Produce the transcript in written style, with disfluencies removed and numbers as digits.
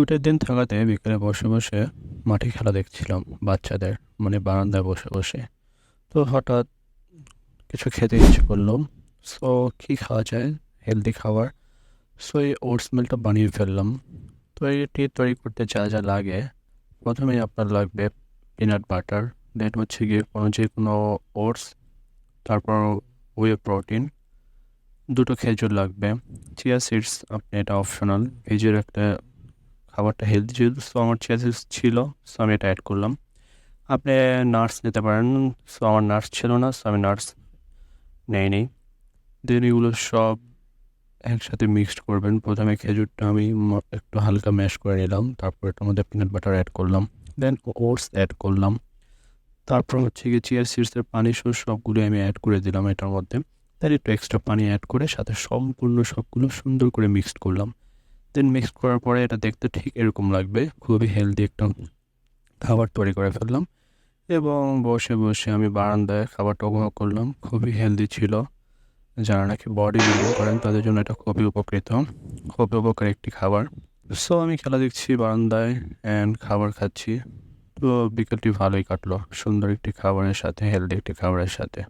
ছুটির দিন থাকাতে বিকেলে বসে বসে মাঠে খেলা দেখছিলাম বাচ্চাদের, মানে বারান্দায় বসে বসে। তো হঠাৎ কিছু খেতে ইচ্ছে করলো। সো কী খাওয়া যায়, হেলদি খাবার। সো এই ওটস মিলটা বানিয়ে ফেললাম। তো এটি তৈরি করতে যা যা লাগে, প্রথমেই আপনার লাগবে পিনাট বাটার, দেন হচ্ছে গিয়ে যে কোনো ওটস, তারপর প্রোটিন, দুটো খেজুর লাগবে, চিয়া সিডস, আপনি এটা অপশনাল, ভেজের একটা খাবারটা হেলদি যেহেতু, সো আমার চিয়া সিডস ছিল, সো আমি এটা অ্যাড করলাম। আপনি নাটস নিতে পারেন, সো আমার নাটস ছিল না, সো আমি নাটস নেইনি। দেন এগুলো সব একসাথে মিক্সড করবেন। প্রথমে খেজুরটা আমি একটু হালকা ম্যাশ করে নিলাম, তারপর এটার মধ্যে পিনাট বাটার অ্যাড করলাম, দেন ওটস অ্যাড করলাম, তারপর হচ্ছে গিয়ে চিয়া সিডসের পানি সহ সবগুলো আমি অ্যাড করে দিলাম এটার মধ্যে। তার একটু এক্সট্রা পানি অ্যাড করে সাথে সম্পূর্ণ সবগুলো সুন্দর করে মিক্সড করলাম। দেন মিক্সড করার পরে এটা দেখতে ঠিক এরকম লাগবে, খুবই হেলদি একটা খাবার তৈরি করে ফেললাম। এবং বসে বসে আমি বারান্দায় খাবারটা উপভোগ করলাম, খুবই হেলদি ছিল। যারা নাকি বডি বিল্ডিং করেন তাদের জন্য এটা খুবই খুবই উপকারী একটি খাবার। সো আমি খেলা দেখছি বারান্দায় অ্যান্ড খাবার খাচ্ছি। তো বিকেলটি ভালোই কাটলো, সুন্দর একটি খাবারের সাথে, হেলদি একটি খাবারের সাথে।